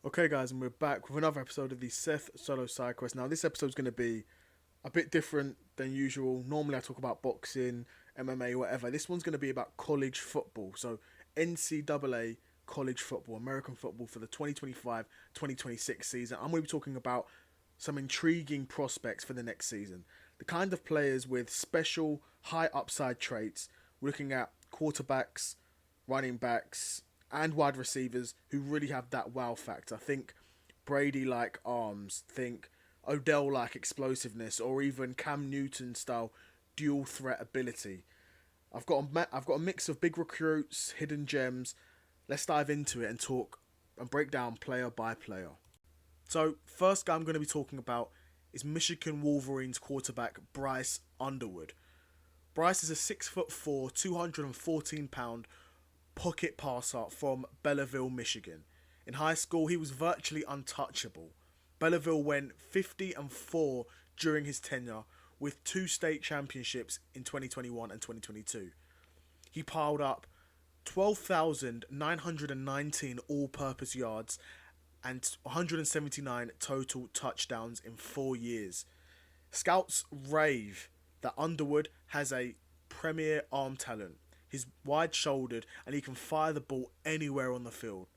Okay, guys, and we're back with another episode of the Seth Solo Side Quest. Now, this episode's going to be a bit different than usual. Normally, I talk about boxing, MMA, whatever. This one's going to be about college football. So, NCAA college football, American football for the 2025-2026 season. I'm going to be talking about some intriguing prospects for the next season. The kind of players with special high upside traits. We're looking at quarterbacks, running backs, and wide receivers who really have that wow factor. Think Brady-like arms, think Odell-like explosiveness, or even Cam Newton-style dual threat ability. I've got a mix of big recruits, hidden gems. Let's dive into it and talk and break down player by player. So, first guy I'm going to be talking about is Michigan Wolverines quarterback Bryce Underwood. Bryce is a 6'4", 214-pound pocket passer from Belleville, Michigan. In high school, he was virtually untouchable. Belleville went 50-4 during his tenure, with 2 state championships in 2021 and 2022. He piled up 12,919 all-purpose yards and 179 total touchdowns in 4 years. Scouts rave that Underwood has a premier arm talent. He's wide-shouldered and he can fire the ball anywhere on the field.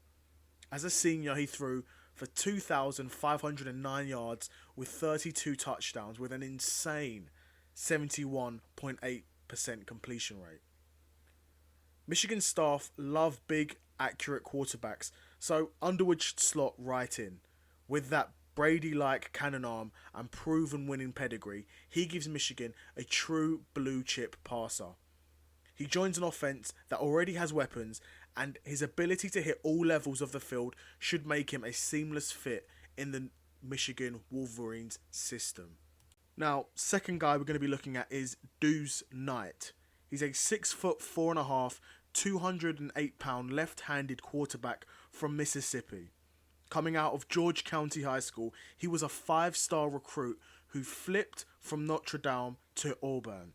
As a senior, he threw for 2,509 yards with 32 touchdowns with an insane 71.8% completion rate. Michigan staff love big, accurate quarterbacks, so Underwood should slot right in. With that Brady-like cannon arm and proven winning pedigree, he gives Michigan a true blue-chip passer. He joins an offense that already has weapons, and his ability to hit all levels of the field should make him a seamless fit in the Michigan Wolverines system. Now, second guy we're going to be looking at is Deuce Knight. He's a 6'4.5", 208-pound left-handed quarterback from Mississippi. Coming out of George County High School, he was a 5-star recruit who flipped from Notre Dame to Auburn.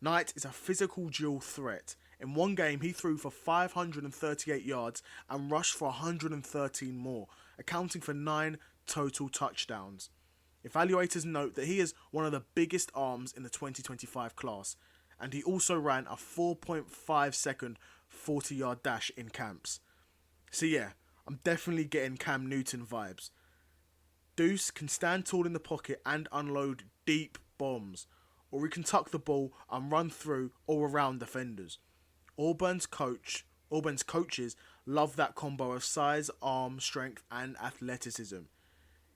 Knight is a physical dual threat. In one game, he threw for 538 yards and rushed for 113 more, accounting for 9 total touchdowns. Evaluators note that he is one of the biggest arms in the 2025 class, and he also ran a 4.5 second 40-yard dash in camps. So yeah, I'm definitely getting Cam Newton vibes. Deuce can stand tall in the pocket and unload deep bombs, or he can tuck the ball and run through or around defenders. Auburn's coaches love that combo of size, arm, strength, and athleticism.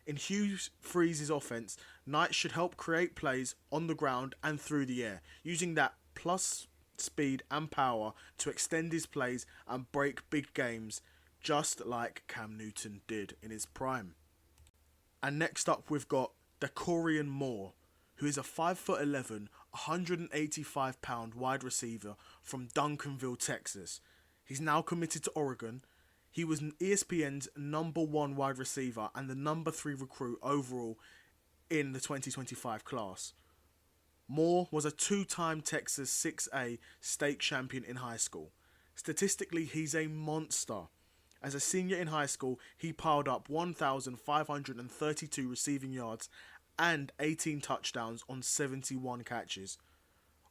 In Hugh Freeze's offense, Knight should help create plays on the ground and through the air, using that plus speed and power to extend his plays and break big games, just like Cam Newton did in his prime. And next up, we've got Dakorien Moore, who is a 5'11", 185-pound wide receiver from Duncanville, Texas. He's now committed to Oregon. He was ESPN's number 1 wide receiver and the number 3 recruit overall in the 2025 class. Moore was a 2-time Texas 6A state champion in high school. Statistically, he's a monster. As a senior in high school, he piled up 1,532 receiving yards and 18 touchdowns on 71 catches.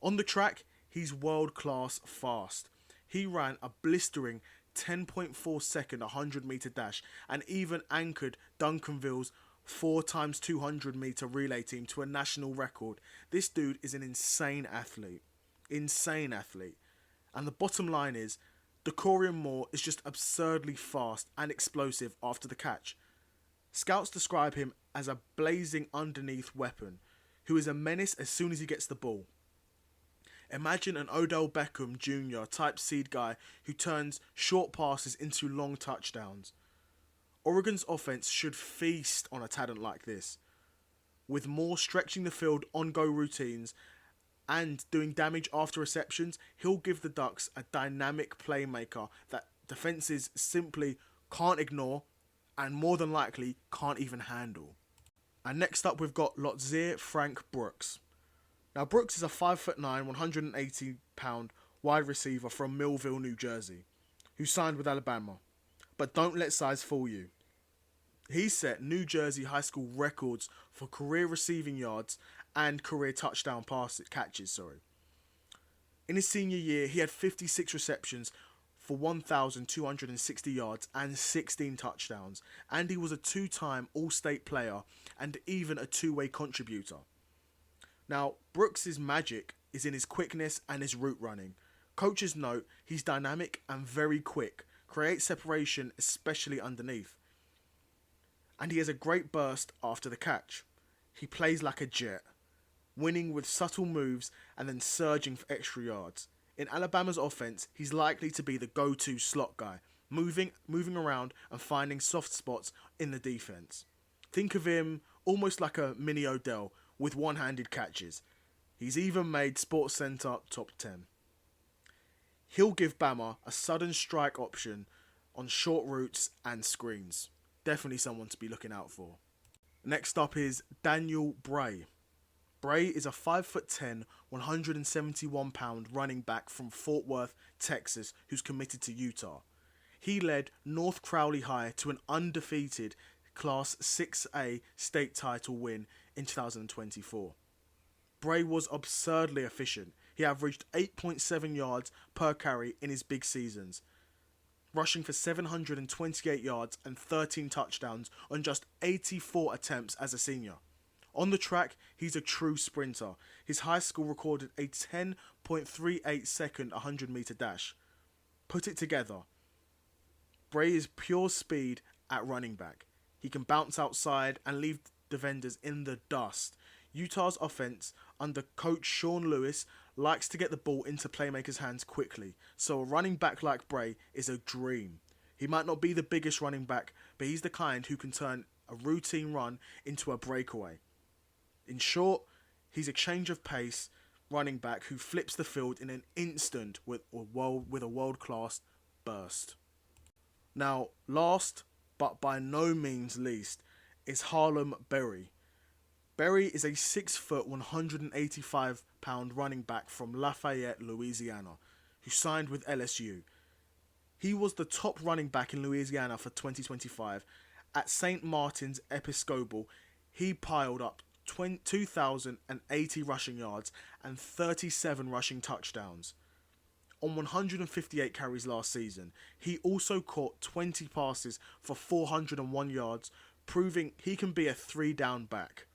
On the track, he's world-class fast. He ran a blistering 10.4 second 100 meter dash and even anchored Duncanville's 4x200 meter relay team to a national record. This dude is an insane athlete. Insane athlete. And the bottom line is, Dakorien Moore is just absurdly fast and explosive after the catch. Scouts describe him as a blazing underneath weapon who is a menace as soon as he gets the ball. Imagine an Odell Beckham Jr. type seed guy who turns short passes into long touchdowns. Oregon's offense should feast on a talent like this, with Moore stretching the field on-go routines and doing damage after receptions. He'll give the Ducks a dynamic playmaker that defenses simply can't ignore and more than likely can't even handle. And next up, we've got Lotzier Brooks. Now, Brooks is a 5'9", 180-pound wide receiver from Millville, New Jersey, who signed with Alabama. But don't let size fool you. He set New Jersey high school records for career receiving yards and career touchdown catches. In his senior year, he had 56 receptions for 1,260 yards and 16 touchdowns, and he was a two-time All-State player and even a two-way contributor. Now, Brooks' magic is in his quickness and his route running. Coaches note he's dynamic and very quick, creates separation especially underneath. And he has a great burst after the catch. He plays like a jet, winning with subtle moves and then surging for extra yards. In Alabama's offense, he's likely to be the go-to slot guy, moving around and finding soft spots in the defense. Think of him almost like a mini Odell with one-handed catches. He's even made SportsCenter top 10. He'll give Bama a sudden strike option on short routes and screens. Definitely someone to be looking out for. Next up is Daniel Bray. Bray is a 5'10", 171-pound running back from Fort Worth, Texas, who's committed to Utah. He led North Crowley High to an undefeated Class 6A state title win in 2024. Bray was absurdly efficient. He averaged 8.7 yards per carry in his big seasons, rushing for 728 yards and 13 touchdowns on just 84 attempts as a senior. On the track, he's a true sprinter. His high school recorded a 10.38 second 100-meter dash. Put it together. Bray is pure speed at running back. He can bounce outside and leave defenders in the dust. Utah's offense, under coach Sean Lewis, likes to get the ball into playmakers' hands quickly, so a running back like Bray is a dream. He might not be the biggest running back, but he's the kind who can turn a routine run into a breakaway. In short, he's a change of pace running back who flips the field in an instant with a world-class burst. Now, last, but by no means least, is Harlem Barry. Barry is a 6', 185-pound running back from Lafayette, Louisiana, who signed with LSU. He was the top running back in Louisiana for 2025. At St. Martin's Episcopal, he piled up 2,080 rushing yards and 37 rushing touchdowns. On 158 carries last season, he also caught 20 passes for 401 yards, proving he can be a three-down back.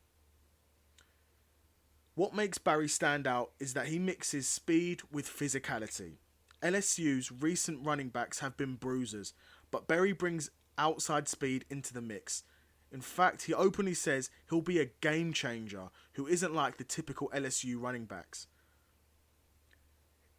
What makes Barry stand out is that he mixes speed with physicality. LSU's recent running backs have been bruisers, but Barry brings outside speed into the mix. In fact, he openly says he'll be a game changer who isn't like the typical LSU running backs.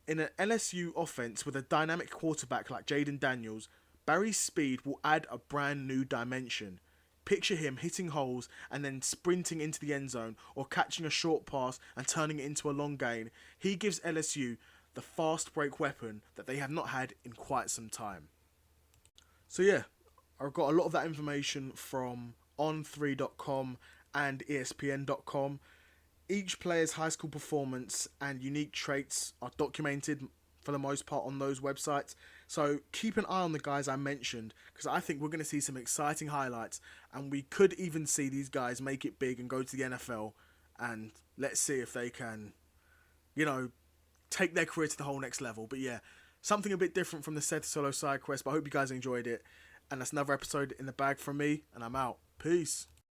In an LSU offense with a dynamic quarterback like Jaden Daniels, Barry's speed will add a brand new dimension. Picture him hitting holes and then sprinting into the end zone or catching a short pass and turning it into a long gain. He gives LSU the fast break weapon that they have not had in quite some time. So yeah, I've got a lot of that information from on3.com and ESPN.com. Each player's high school performance and unique traits are documented for the most part on those websites. So keep an eye on the guys I mentioned, because I think we're going to see some exciting highlights, and we could even see these guys make it big and go to the NFL, and let's see if they can, take their career to the whole next level. But yeah, something a bit different from the Seth solo side quest, but I hope you guys enjoyed it. And that's another episode in the bag from me, and I'm out. Peace.